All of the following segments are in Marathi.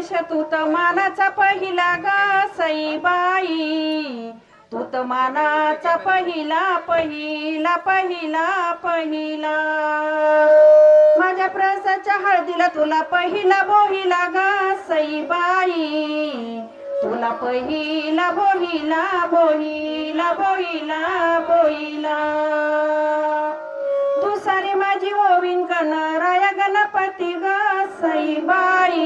गणेश तू तर मानाचा पहिला ग सईबाई, तू तर मानाचा पहिला पहिला पहिला पहिला. माझ्या प्रसाच्या हळदीला तुला पहिला बोहिला ग सईबाई, तुला पहिला बोहिला बोहिला बोहिला बोहिला. तू सारी माझी ओवीन गणराया गणपती ग सईबाई,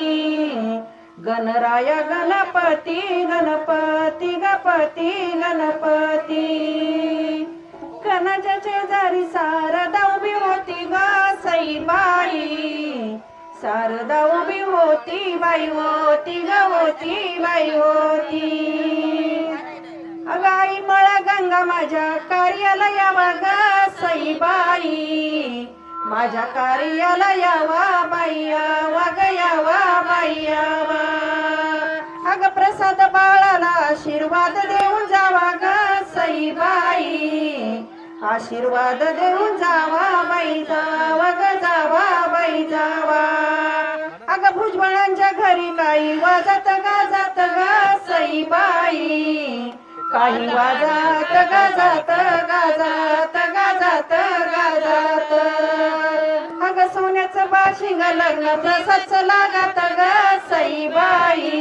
गणराया गणपती गणपती गणपती गणपती. कणाच्या शेजारी शारदा उभी होती ग सईबाई, शारदा उभी होती बाई होती ग होती बाई होती. अगाई मळा गंगा माझ्या कार्याला यावा ग सईबाई, माझ्या कार्याला यावा बाई यावा ग यावा बाई यावा. अग प्रसाद बाळाला आशीर्वाद देऊन जावा ग सईबाई, आशीर्वाद देऊन जावा बाई जावा ग जावा बाई जावा. अग भुजबळांच्या घरी काही वाजत गाजत ग सईबाई, काही वाजत गाजत गाजत गाजत गाजत. अग सोन्याचं बाशिंग लग्न प्रसादच लागत ग सईबाई,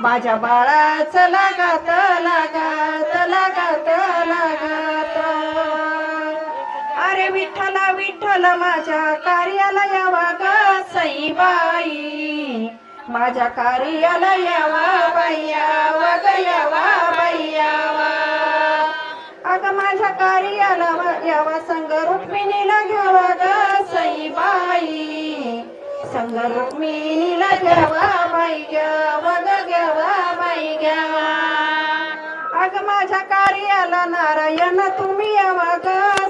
माझ्या बाळाचं लागत लागत लागत लागत. अरे विठ्ठला विठ्ठल माझ्या कार्याला यावा ग सईबाई, माझ्या कार्याला यावा बाई यावा ग यावा बाई यावा. अग माझ्या कार्याला यावा संग रुक्मिणीला घ्यावा ग सईबाई, संग रुक्मिणीला घ्यावा बाई घ्यावा ग घ्यावा बाई घ्यावा. अग माझ्या कार्याला नारायण तुम्ही यावा ग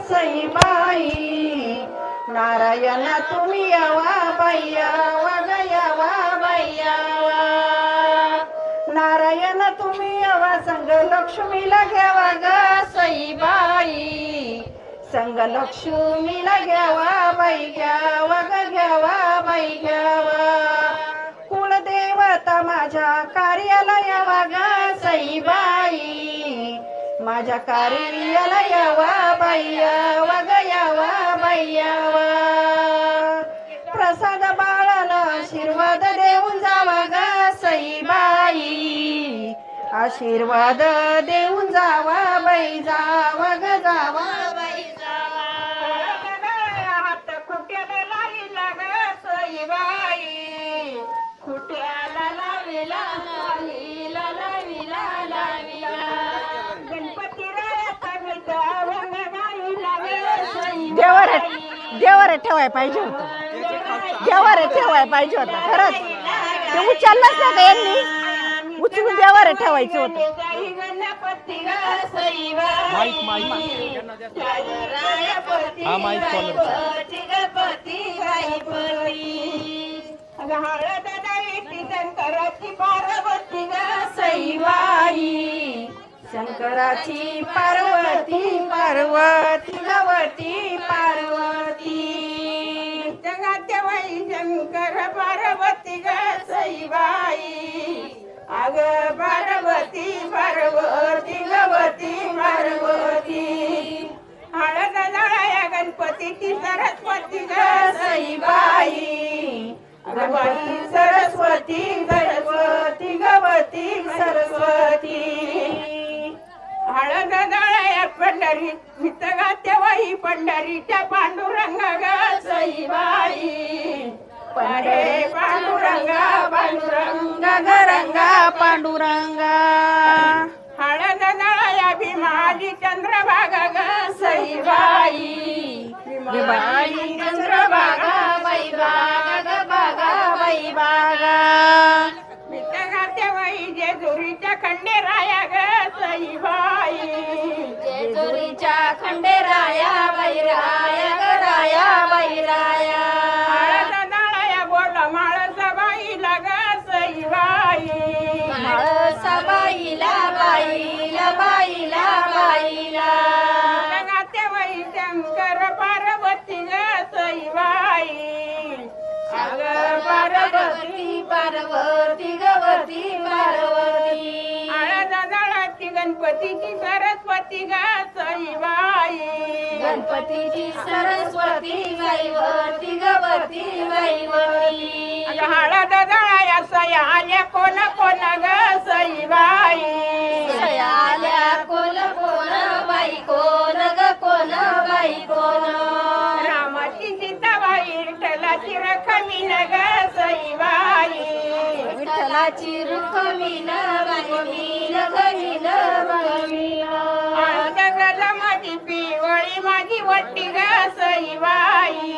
सईबाई, नारायण तुम्ही यावा बाई यावा ग यावा बाई यावा. नारायण तुम्ही यावा संग लक्ष्मीला घ्यावा ग सईबाई, संग लक्ष्मीला घ्यावा बाई घ्यावा ग घ्यावा बाई घ्यावा. कुलदेवता माझ्या कार्याला यावा ग सईबाई, माझ्या कार्याला यावा बाई यावा ग यावा बाई यावा. प्रसाद बाळाला आशीर्वाद देऊन जावा ग सईबाई, आशीर्वाद देऊन जावा बाई जावा ग जावा बाई जावा. हात खुट्याला लाविला ग सईबाई, खुट्याला लाविला लाविला लाविला लाविला. गणपती रायाचा मिठा रंग गाईला ग सईबाई, देवारे ठेवाय पाहिजे होतं, देवारे ठेवाय पाहिजे होतं खरंच. ते उचललंच ना का यांनी, उचलून देवारे ठेवायचं होतं. शंकराची पार्वती ग सईबाई, शंकराची पार्वती पार्वती गवती पार्वती. जगाच्या बाई शंकर पार्वती ग सईबाई, अग पार्वती पार्वती गवती पार्वती. हळद जळाया गणपतीची सरस्वती ग सईबाई, गणपती सरस्वती सरस्वती गवती सरस्वती. हळद जळाया पंढरी मितगा तेव्हाही पंढरीच्या पांडुरंग ग सईबाई, पंढरी पांडुरंगा पांडुरंग गरंगा पांडुरंगा. हळद जळाया भीमाजी चंद्रभागा ग सईबाई, भीमाजी चंद्रभागा बाई बागा ग बागा बाई बागा. मितगा तेव्हाही जेजुरीच्या खंडेराया ग सईबाई, जेजुरीच्या खंडेराया बाई राया ग राया बाई राया. हळद जळाया बोल माळसाबाईला ग सईबाई, माळसाबाईला बाईला बाईला बाईला. तेव्हाही शंकर पार्वती ग सईबाई, अग पार्वती पार्वती पार्वती पार्वती हळद दळाची गणपतीची सरस्वती ग सईबाई गणपतीची सरस्वती गाईवरती गवती गाईवरती हळद दळाया सया आल्या कोण कोण ग सईबाई आल्या कोण कोण बाई कोण ग कोण बाई कोण रामाची सीताबाई विठ्ठलाची रखमीन ग सईबाई विठ्ठलाची रुक्मिण गणमीन गणमीन गणमीन हळद गज माझी पिवळी माझी वट्टी ग सईबाई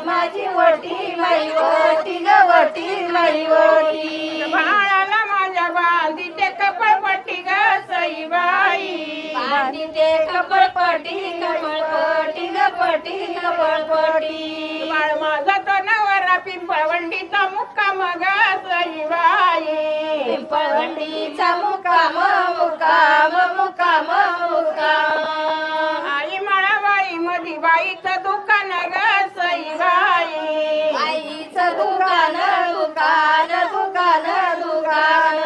माझी वटी बाई वटी ग वटी बाई वटी बाळाला माझ्या बांधीचे कपडपट्टी ग सईबाई बांधीते कपडपट्टी कपडपट्टी ग पट्टी कपडपट्टी बाळ माझा तो नवरा पिंपळवंडीचा मुक्काम ग सईबाई पिंपळवंडीचा मुक्काम मुक्काम मुक्काम मुक्काम आई मळाबाई मधी बाईचं दुकान ग सईबाई आईचं दुकान दुकान दुकान दुकान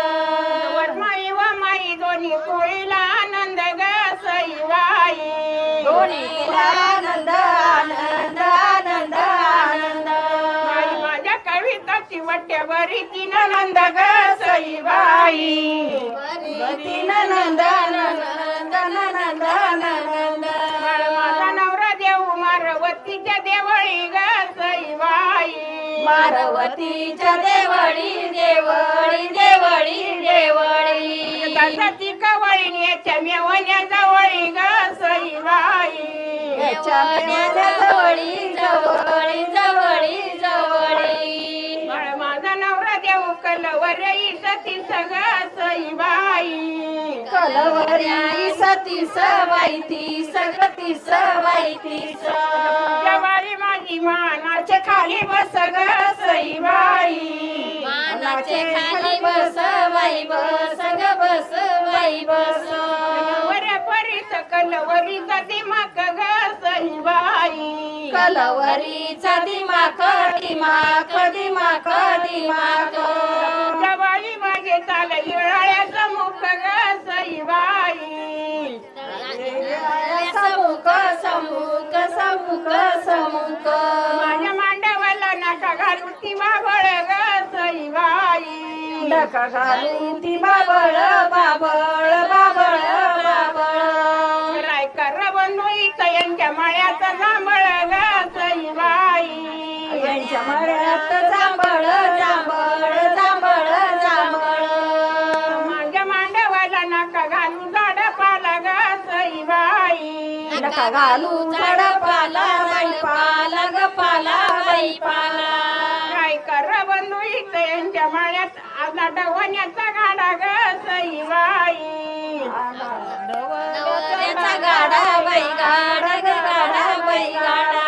वरमाई व माई दोन्ही पोळीला आनंद ग सईबाई दोन्हीला आनंद आनंद आनंद आनंद आई माझ्या कविताची वट्यावरी तीन नंद ग सईबाई तीन नंद नंद नंद नंद माझा नवरा देव मारवतीच्या देवळी ग सईबाई मारवतीच्या देवळी देवळी देवळी देवळी दासाची कवळी याच्या मेवण्या जवळी ग सईबाई याच्या जवळी जवळी जवळी जवळी माझा नवरा देव कलवरई सती सग सईबाई कलवरी सती सवाई ती सगती सवाई ती जवाळी माझी मानाच्या खाली बस ग सईबाई मानाचे खाली बस बाई बस ग बस बाई बस वऱ्या परीच कलवरीचा दिमाग ग सईबाई कलवरीचा दिमाग दिमाग दिमाग दिमाग जवाळी माझे चाल येळाळ्याचा मुख ग सईबाई समुख समुख समुख समुख माझ्या मांडवाला नाका घालून ती बाबळ ग सईबाई नका घालून ती बाबळ बाबळ बाबळ बाबळ रायकर बंधुईत यांच्या माळ्याचा जांभळ ग सईबाई यांच्या मळ्यात जांभळ जांभळ जांभळ जांभळ माझ्या मांडवाला नाका घालून झाड पाला ग सईबाई नका घालू झाड पाला बाई पाला ग पाला बाई पाला रायकर बंधुईत यांच्या माळ्यात आजा डवण्याचा गाडा ग सईबाई डवऱ्याचा गाडा बाई गाडा ग गाडा बाई गाडा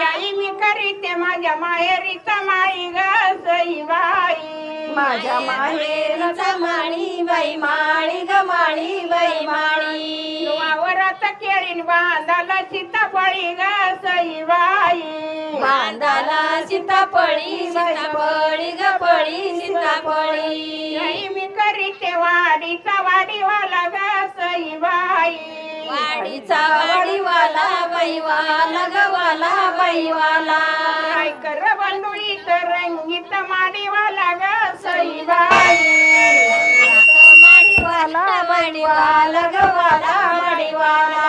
आई मी करीते माझ्या माहेरीचा माळी ग सईबाई माझ्या माहेरचा माळी बाई माळी ग माळी बाई माळी वावरात केळीन बांधाला सीताफळी ग सईबाई बांधाला सीताफळी सीताफळी ग फळी सीताफळी आई मी करीते वाडीचा वाडीवाला ग सईबाई वाडीचा वाडीवाला बाईवाला ग वाला बाईवाला काय कर बंधुळीत रंगीत माडीवाला ग सईबाई माडीवाला माडीवाला ग वाला माडीवाला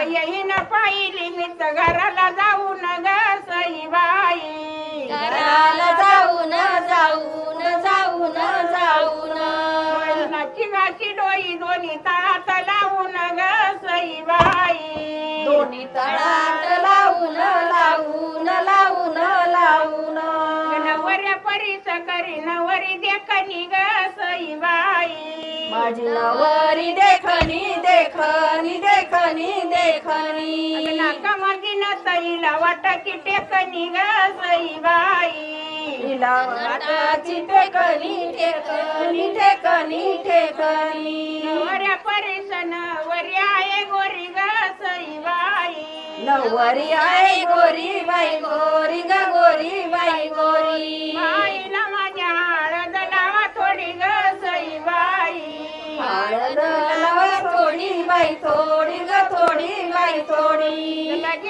येईन पाहिली मी तर घराला जाऊन ग सईबाई घराला जाऊन जाऊन जाऊन जाऊन नाची गाची डोई दोन्ही तळात लावून ग सईबाई दोन्ही तळात लावून लावून लावून लावून नवऱ्या परीच करी नवरी देखणी ग सईबाई माझी नवरी देखणी देखणी देखणी देखणी नाका माझी न तईला वाटाची टेकणी ग सईबाई तिला वाटाची टेकणी टेकणी टेकणी टेकणी नवऱ्या परीच नवरी आहे गोरी ग सईबाई नवरी आहे गोरी बाई गोरी ग गोरी बाई गोरी आईला माझ्या हळद लावा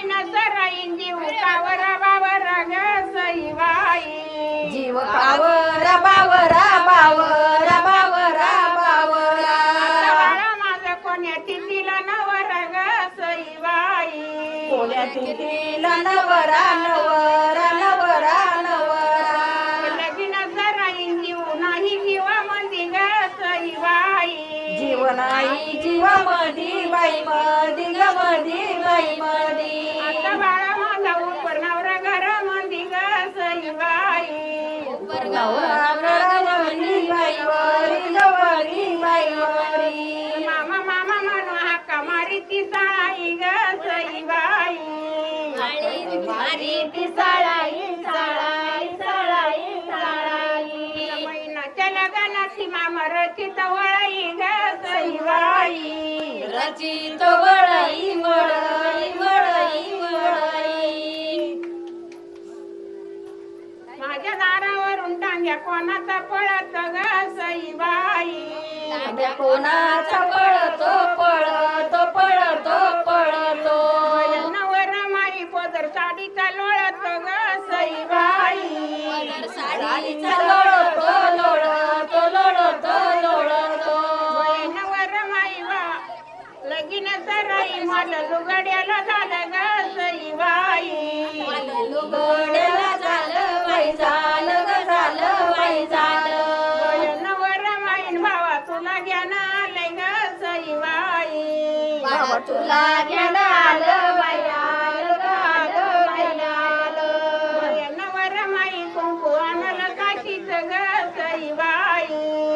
लगीन सराईन जीव कावरा बावरा ग सईबाई जीव कावरा बावरा बावरा बावरा बावरा आता बाळा माझं कोण्या तिथीला नवरा ग सईबाई कोण्या तिथीला नवरा नवरा नवरा नवरा लगीन सराईन जीव नाही जीवा मंदी ग सईबाई जीव नाही जीवा मधी बाई मधी ग मधी बाई मधी आता बाळा माझा उपर नवरा घर मंदी ग सईबाई नवरा घरामधी बाई वरी ग वरी बाई वरी मामा मामा म्हणू हाका मारी ती साळाई ग सईबाई मारी ती साळाई साळाई साळाई साळाई महिन्याच्या लगनाची मामरची तवळाई ग सईबाई रचित वळई वळई वळई वळई माझ्या दारावरून टांग्या कोणाचा पळत ग सईबाई तांब्या कोणाचा पळतो पळतो पळतो पळतो नवर माई पदर साडीचा लोळत ग सईबाई साडीचा लोळतो लोळतो लोळतो लोळतो नवर माई वा लगीन सराई मला लुगड्याला झालं ग सईबाई लुगड्याला झालं बाई झालं ग झालं बाई झालं नवर माईन भावा तुला ज्ञान आलंय ग सईबाई बाबा तुला ज्ञान आलं बाई आलं ग आलं बाई आलं नवर माई कुंकू आणलं काशीच ग सईबाई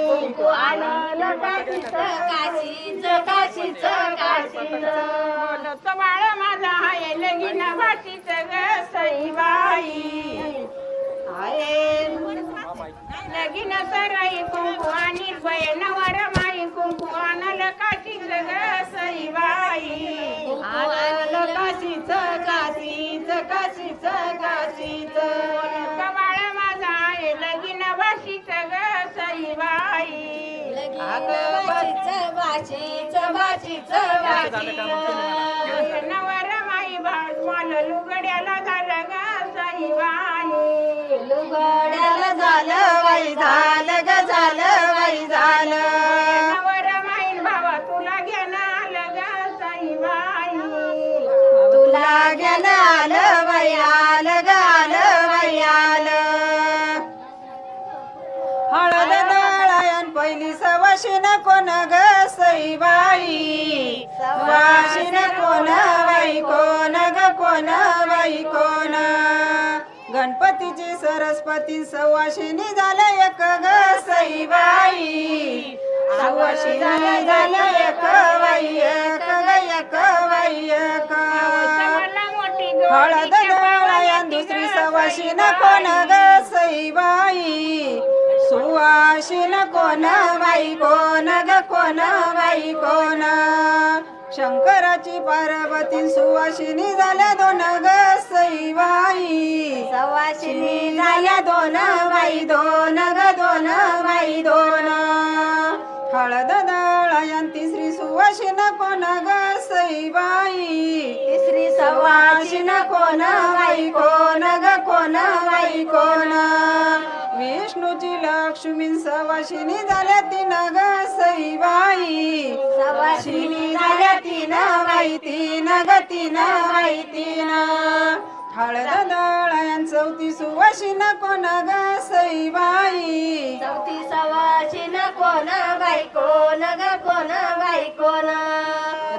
कुंकू आणलं काशीचं काशीचं काशीचं काशीचं बाळ माझा आहे लगीन भाशीच ग सईबाई आहे लगीन सराई कुंकू आणि नवर माई कुंकू आणलं काशीच ग सईबाई आणलं काशीचं काशीचं काशीचं काशीचं बाळ माझा आहे लगीन भाशीच ग सईबाई अगं बाशीचं बाशीचं बाशीचं बाशीचं नवर माई भात मला लुगड्याला झालं ग सईबाई लुगड्याला झालं बाई झालं ग झालं बाई झालं नवर माईन भावा तुला घेणं आलं ग सईबाई तुला ज्ञान आलं बाई आलं ग आलं बाई आलं हळद दळायन पहिली सवाशीन कोण ग सईबाई सवाशीन कोण बाई कोण ग कोण बाई कोण गणपतीची सरस्वती सवाशिनी झालं एक ग सईबाई सवाशिनी झालं एक बाई एक ग एक बाई एक मला मोठी हळद दळायन दुसरी सवाशीन कोण ग सईबाई सुवाशीन कोण बाई कोण ग कोण बाई कोण शंकराची पार्वती सुवाशिनी झाल्या दोन ग सईबाई सवाशिनी झाल्या दोन बाई दोन ग दोन बाई दोन हळद दळायन तिसरी सुवाशिन कोण ग सईबाई तिसरी सवाशिन कोण बाई कोण ग कोण बाई कोण विष्णूची लक्ष्मी सवाशिनी झाल्या तीन ग सईबाई सवाशिनी झाल्या तीन बाई तीन ग तीन बाई तीन हळद दळायन चौथी सुवाशिन कोण ग सईबाई चौथी सवाशिन कोण बाई कोण ग कोण बाई कोण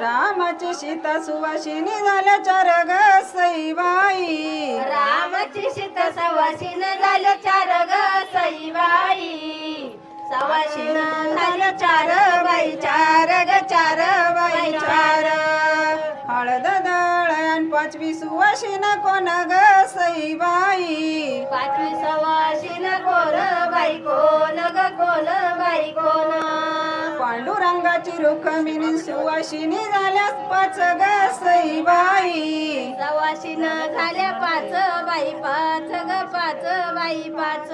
रामाची सीता सुवाशिनी झाल्या चार ग सईबाई रामाची सीता सवाशिन झाल्या चार ग सईबाई सवाशिन झाल्या चार बाई चार ग चार बाई चार हळद दळायन पाचवी सुवाशिन कोण ग सईबाई पाचवी सवाशिन कोण बाई कोण ग कोण बाई कोण पांडुरंगाची रुक्मिणी सुवाशिनी झाल्या पाच ग सईबाई सवाशिन झाल्या पाच बाई पाच ग पाच बाई पाच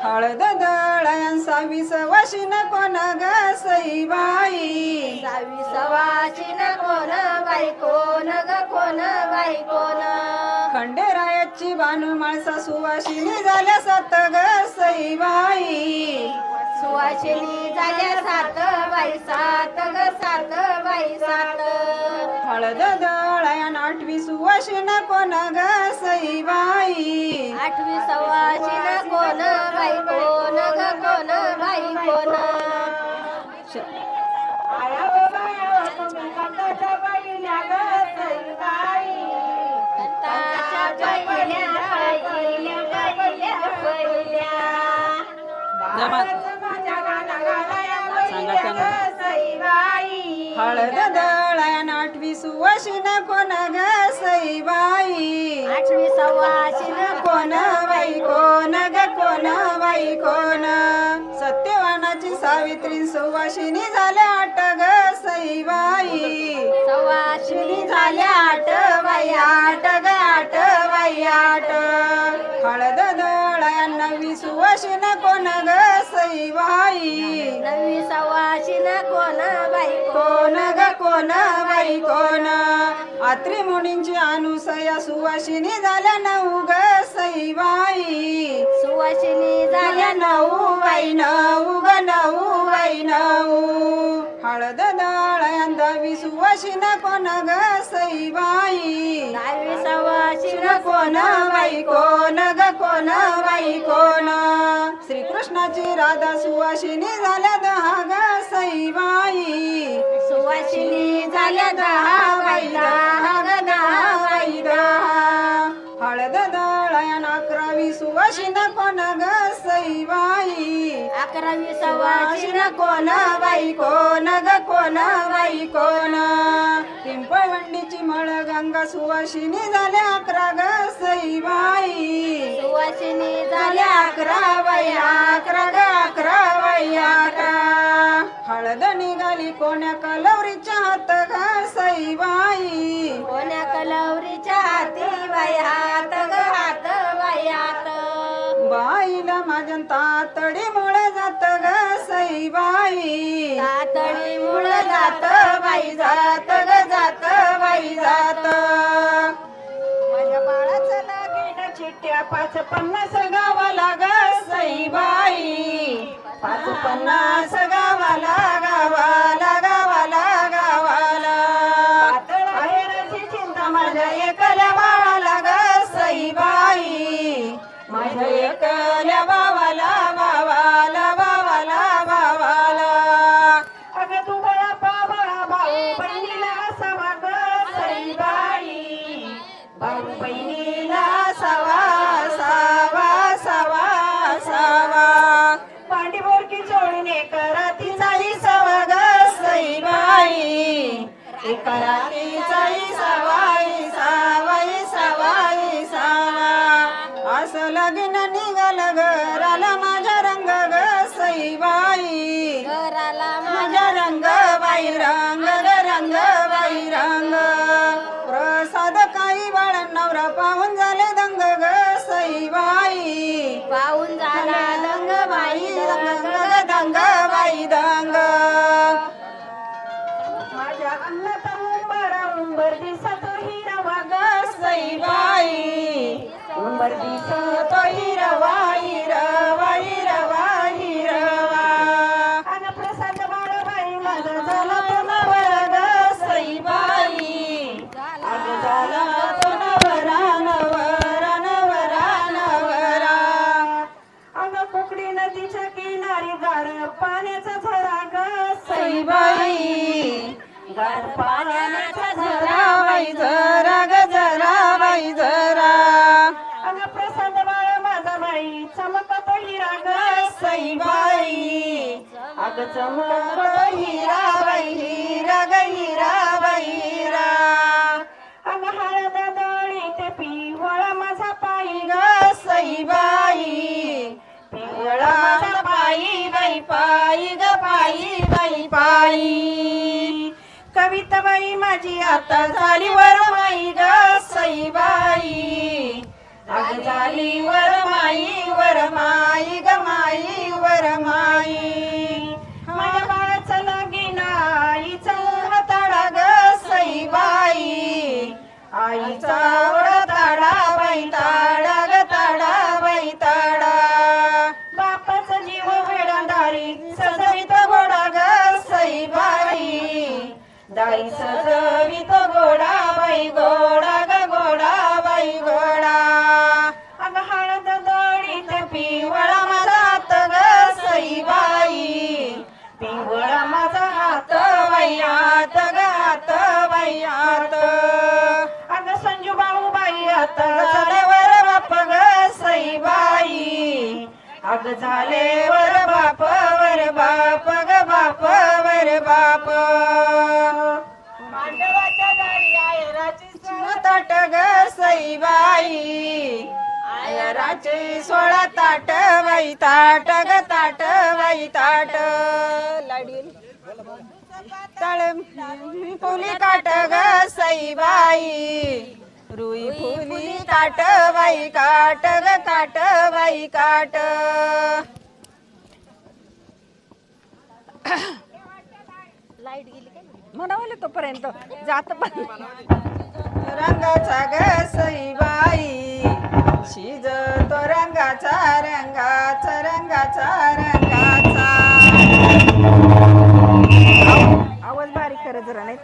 हळद दळण 26 वाशिन कोण ग सईबाई 26 वाशिन कोण बाई कोण ग कोण बाई कोण खंडेरायाची भानुमाळ सुवासिनी झाल्या 7 ग सईबाई सुवासिनी झाल्या 7 बाई 7 ग 7 बाई 7 हळद दळण 8वी सुवासिन कोण ग सईबाई 8वी सवासिन कोण बाई कोण ग कोण बाई कोण आया हो बाया हो तुम्ही कंटाच्या पहिल्या ग सईबाई कंटाच्या पहिल्या बाळाचं माझ्या गाणं गालाया पहिल्या ग सईबाई हळद दळण 8वी सुवासिन कोण ग सईबाई 8वी सवासिन कोण बाई कोण ग कोण बाई कोण सत्यवानाची सावित्री सुवासिनी झाल्या 8 ग सईबाई सवासिनी झाल्या 8 बाई 8 ग 8 बाई 8 हळद दळण 9वी सुवासिन कोण ग सईबाई 9वी सवासिन कोण बाई कोण ग कोण बाई कोण आत्री मुनींची अनुसया सुवासिनी झाल्या 9 ग सईबाई सुवासिनी झाल्या 9 बाई 9 ग 9 बाई 9 हळद दळण 10वी सुवासिन कोण ग सईबाई 10वी सवासिन कोण बाई कोण ग कोण बाई कोण श्रीकृष्णाची राधा सुवासिनी झाल्या 10 ग सईबाई सुवासिनी झाल्या 10 बाई 10 ग 10 बाई 10 हळद दळण 11वी सुवासिन कोण ग सईबाई 11वी सवासिन कोण बाई कोण ग कोण बाई कोण पिंपळवंडीची मळ गंगा सुवासिनी झाल्या 11 ग सईबाई सुवासिनी झाल्या 11 बाई 11 ग 11 बाई 11 हळद निघाली कोण्या कलवरीच्या हात ग सईबाई कोण्या कलवरीच्या हाती बाई हात ग हात बाई हात बाईला माझ्या तातडी मुळे जात ग सईबाई तातडी मुळ जात बाई जात ग जात बाई जात माझ्या बाळाचं लागेल चिट्ट्या 550 गावाला ग सईबाई 550 गावाला गावाला गावाला गावाला आहेराची चिंता माझ्या एकल्या बाळाला ग सईबाई माझ्या एकल्या बावाला बावाला बावाला बावाला अगं तू बळा बाबा भाऊ बहिणीला असावा ग सईबाई भाऊ बहिणीला असावा सावा सावा सावा पांडी बोरकी चोळीने करातीचाही सावा ग सईबाई करातीचाही सवाई सावाई सवाई सावा असं लगीन निघाल घराला माझ्या रंग ग सईबाई घराला माझ्या रंग बाई रंग ग रंग बाई रंग प्रसाद काही बाळ नवरा पाहून झाले दंग ग सईबाई पाहून झाला दंग बाई दंग ग दंग बाई दंग माझ्या अन्नात उंबर दिसतो हिरवा ग सईबाई उंबर दिसतो हिरवा हिरवा हिरवा हिरवा अन प्रसाद बाळबाई माझा झाला तो नवरा ग सईबाई अग झाला तो नवरा नवरा नवरा नवरा अग कुकडी नदीच्या किनारी गार पाण्याचा झरा ग सईबाई गार पाण्याचा झरा बाई झरा ग झरा बाई झरा अग प्रसाद बाळ माझा बाई चमकत हिरा ग सईबाई अग चमकत हिरा बाई हिरा ग हिरा बाई हिरा अग हळद दळी ते पिवळा माझा पायी ग सईबाई पिवळा माझा पायी बाई पायी ग पायी बाई पायी कविताबाई माझी आता झाली वरमाई ग सईबाई अग झाली वरमाई वरमाई ग माई अग झाले वर बाप ग बाप वर बाप मांडवाच्या दारी आहेराची ताट ग सईबाई आयराचे 16 ताट बाई ताट ग ताट बाई ताट तळ फुली काट ग सईबाई रुई फुली काट बाई काट ग काट बाई काट म्हणावले तोपर्यंत जात पण रंगाचा ग सईबाई शिजतो रंगाचा रंगाचा रंगाचा रंगाचा आवाज बारीक कर जरा नाही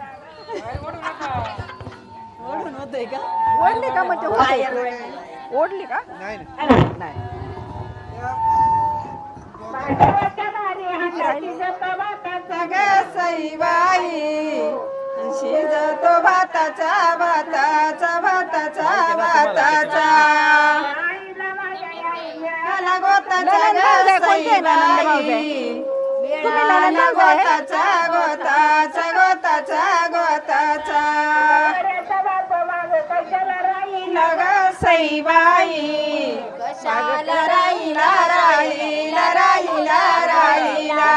ओढून होतोय का ओढली का म्हणजे ओढली का नाही मांडवाच्या दारी आहेराची जपाबाकाचा ग सईबाई शिजतो भाताचा भाताचा भाताचा भाताचा आईला माझ्या आईला मला गोताचा ग सईबाई मेळाला गोताचा गोताचा गोताचा गोताचा अरेचा बाप माग कशाला राहिला ग सईबाई कशाला राहिला राहिला राहिला राहिला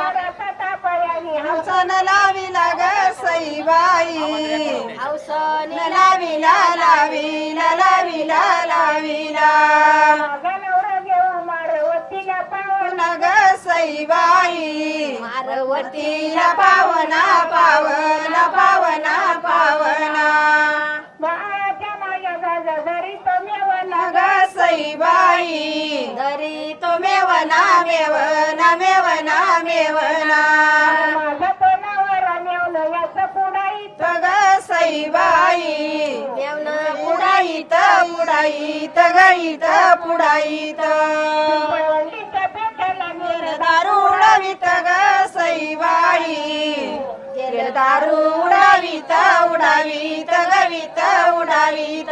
अरेचा तापयानी हौसन लाविला ग सईबाई हौसन लाविला लाविला लाविला लाविला गणवर घेऊ मारवतीला पावन ग सईबाई मारवतीला पावना पावना पावना पावना बाळाच्या माझ्या गाजा घरी तो मेवना ग सईबाई घरी तो मेवना मेवना मेवना मेवना माझा तो नवरा मेवलं याचं पुढाईत ग सईबाई मेवना पुढाईत पुढाईत गईत पुढाईत पवलीच्या पेटाला गेलं दारू उडावीत ग सईबाई दारू उडावीत उडावीत गवीत उडावीत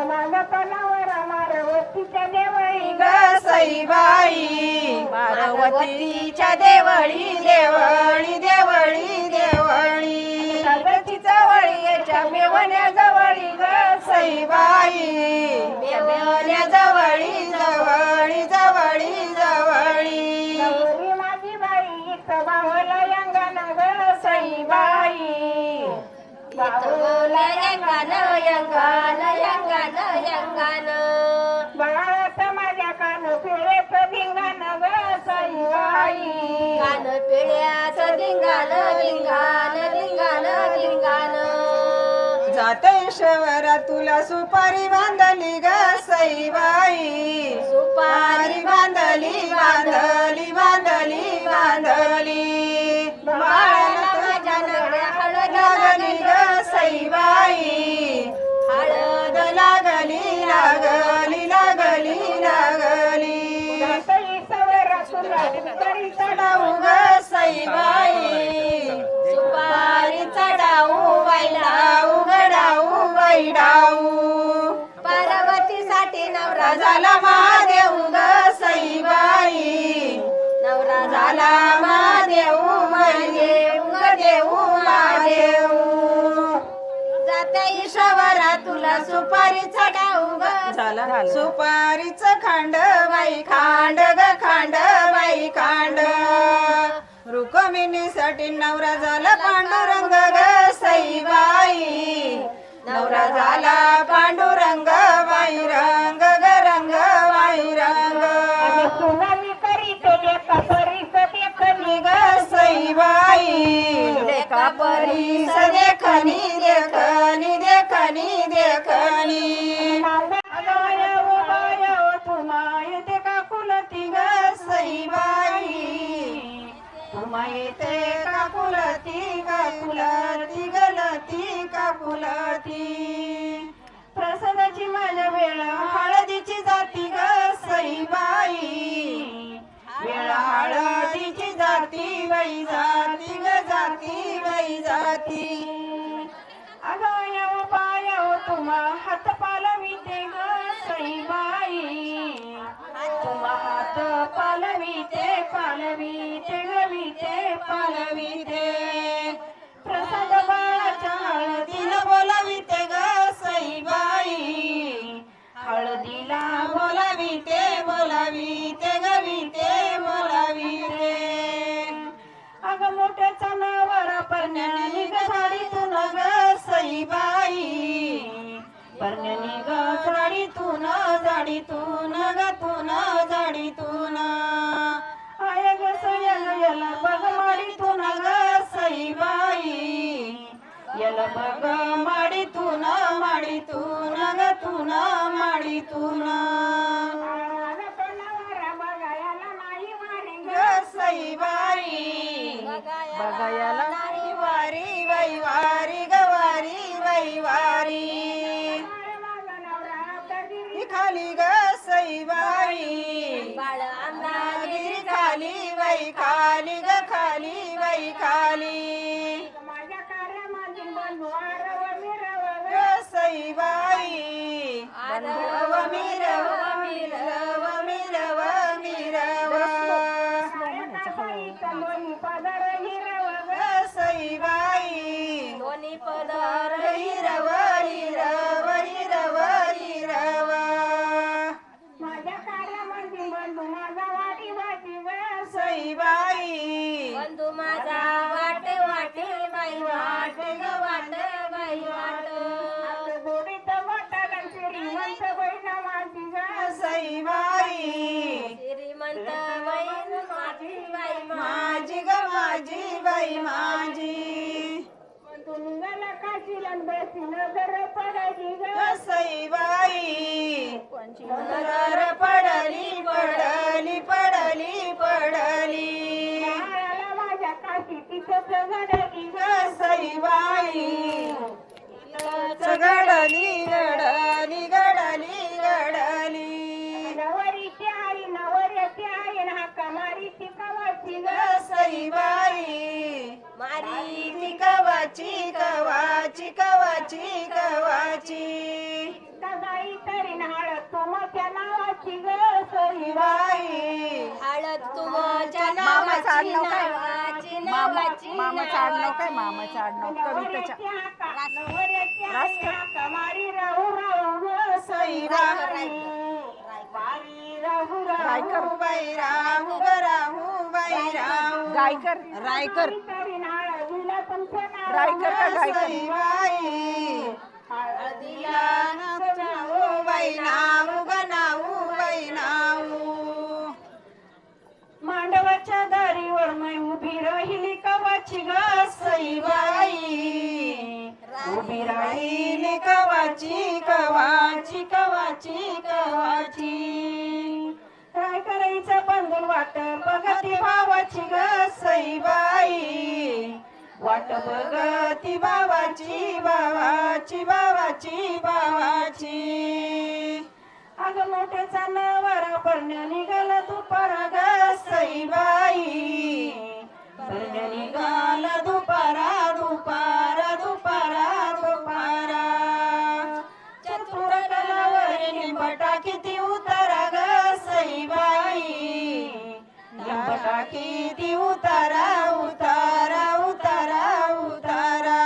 माझा तो नवरा मारवतीच्या देवळी ग सईबाई पार्वतीच्या देवळी देवळी देवळी देवळी प्रगतीचा वळी याच्या मेवण्या जवळी ग सईबाई मेवण्या जवळी जवळी जवळी जवळी गौरी माझी बाई इथं बावला यंगाना ग सईबाई बावला बाळात माझ्या कान पिळेच धिंगाण ग सईबाई जातेश्वरा तुला सुपारी बांधली ग सईबाई सुपारी बांधली बांधली बांधली बांधली बाळाला माझ्या नगड्या हळद लागली ग सईबाई हळद लागली लागली लागली लागली सई सवरा तुला तरी चढाऊ ग सईबाई सुपारी चढाऊ वैडाऊ गडाऊ वैडाऊ पार्वतीसाठी नवरा झाला महादेव ग सईबाई नवरा झाला महादेव महादेव ग देऊ महादेव जाते ईश्वरा तुला सुपारी चढाऊ ग झाला सुपारीच खांड बाई खांड ग खांड बाई खांड रुक्मिणीसाठी नवरा झाला पांडुरंग ग सईबाई नवरा झाला पांडुरंग बाई रंग ग रंग बाई रंग सुनामी करीत लेका परीस देखली ग सईबाई लेका परीस देखनी देखनी देखनी देखनी अगायव गायव तुमाय ते का कुलती ग सईबाई तुमा येते का कुलती गलती का कुलती प्रसादाची माझ्या वेळ हळदीची जाती ग सईबाई वेळ हळदीची जाती बाई जाती ग जाती बाई जाती अगायव पायव तुम्हा हात पालविते ग सईबाई पालविते गविते पालविते प्रसाद बाळाच्या हळदीला बोलाविते ग सईबाई हळदीला बोलाविते बोलाविते गविते बोलाविते अग मोठ्या चणावर परण्याने ग साडीतून ग सईबाई परण्याने ग साडीतून जाडीतून ग तून जाडीतून आय ग याला बघ माडीतून ग सईबाई याला बघ माडीतून माडीतून ग तून माडीतून सईबाई बघायला नाही वारी वैवारी गवारी वैवारी खाली ग सईबाई बाळ अंदागिरी खाली वै खाली ग खाली वै खाली ग सईबाई मिरव मिरव मिरव मिरव मिरव सईबाई दोन्ही पदर हिरव हिरव हिरव हिरव सईबाई बंधू माझा वाट वाटे बाई वाट ग वाट बाई वाट सईबाई श्रीमंत बहीण माझी बाई माझी ग माझी बाई माझी सईबाई नजर पडली पडली पडली पडली Saibai godly godly godly godly Saibai मारी ती कवाची कवाची कवाची कवाची सईबाई हळद तुमच्या मामाचं नावाची आडनाव काय? नावाची मामा नावाची मामाचं आडनाव काय? मामाचं आडनाव कवितेच्या रायकर बाई राहू राहू बाई राहू गायकर रायकर रायकर का गायकर सईबाई हळदीला नाऊ बाई नाऊ ग नाऊ बाई नाऊ मांडवाच्या दारीवर मै उभी राहिली कवाची ग सईबाई उभी राहिली कवाची कवाची कवाची कवाची काय करायचं बंधून वाट बघती भावाची ग सईबाई वाट बघती भावाची भावाची भावाची भावाची अग मोठे जनावर परण्या निघाला दुपारा ग सईबाई परण्या निघाला दुपारा दुपारा दुपारा दुपारा चतुर कलावर निंबटा किती उतारा ग सईबाई निंबटा किती उतारा उतारा उतारा उतारा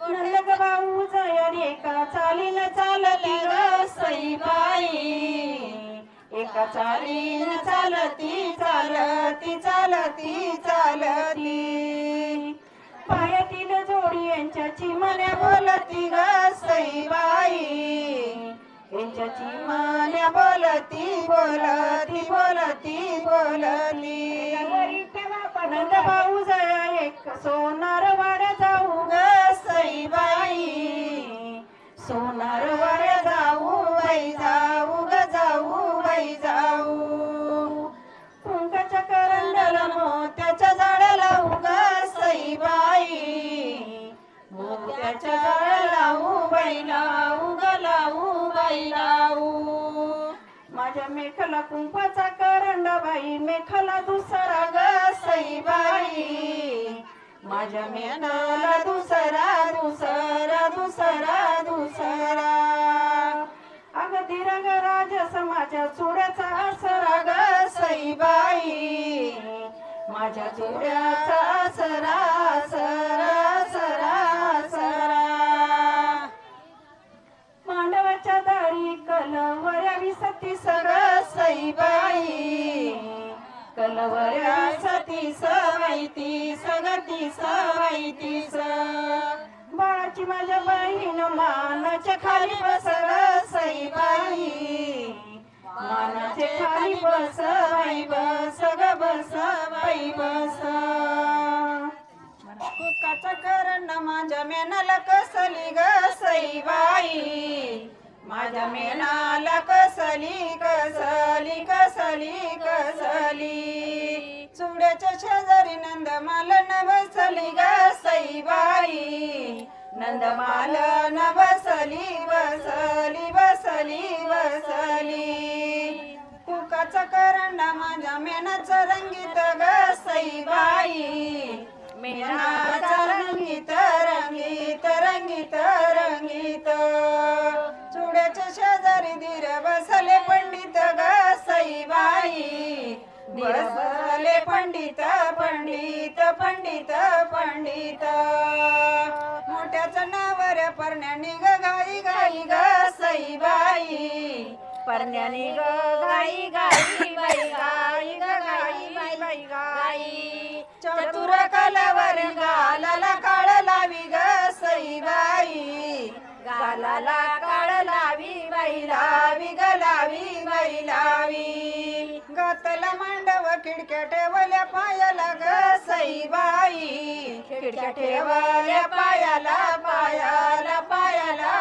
नंद भाऊ जय एका चालीन चालली ग सईबाई एका चालीन चालती चालती चालती चालती पायातील जोडी यांच्या चिमण्या बोलती ग सईबाई यांच्या चिमण्या बोलती बोलती बोलती बोलती नंद भाऊ जया एक सोनार वाड्या जाऊ ग सईबाई सोनार वाड्या जाऊ बाई जाऊ ग जाऊ बाई जाऊ कुंकाच्या करंडला मोत्याच्या झाडा लावू ग सईबाई मोत्याच्या झाडा लावू बाई लावू ग लावू बाई लावू माझ्या मेखला कुंपाचा करंडा बाई मेखला दुसरा ग सईबाई माझ्या मेखला दुसरा दुसरा दुसरा दुसरा अग दिरंग राज समाजा चुड्याचा आसरा ग सईबाई माझ्या चुड्याचा सरा सरा सरा सरा मांडवाच्या दारी कलवऱ्या विसती सगळं सईबाई कलवऱ्या विसती सवैती सगती सवैती स बाळाची माझ्या बहीण मानाच्या खाली बसलं सईबाई मानाचे खाली बस बाई बस ग बस बाई बस कुकाचा करण माझ्या मेनाला कसली ग सईबाई माझ्या मेनाला कसली कसली कसली कसली चुड्याच्या शेजारी नंदमाल न बसली ग सईबाई नंदमाल न बसली बसली बसली बसली कुकाचा करंडा माझ्या मेनाचा रंगीत ग सईबाई मेनाचा रंगीत रंगीत रंगीत रंगीत चुड्याच्या शेजारी धीर बसले पंडित ग सईबाई बसले पंडित पंडित पंडित पंडित मोठ्याचं नावर परण्यानी ग गाई गाई ग सईबाई परण्यानी ग गाई गाई बाई गाई ग गाई बाई बाई गाई चतुर कलावर गालाला काळ लावी ग सईबाई गालाला काळ लावी बाई लावी ग लावी बाई लावी गातला मांडव खिडक्या ठेवल्या पायाला ग सईबाई खिडक्या ठेवल्या पायाला पायाला पायाला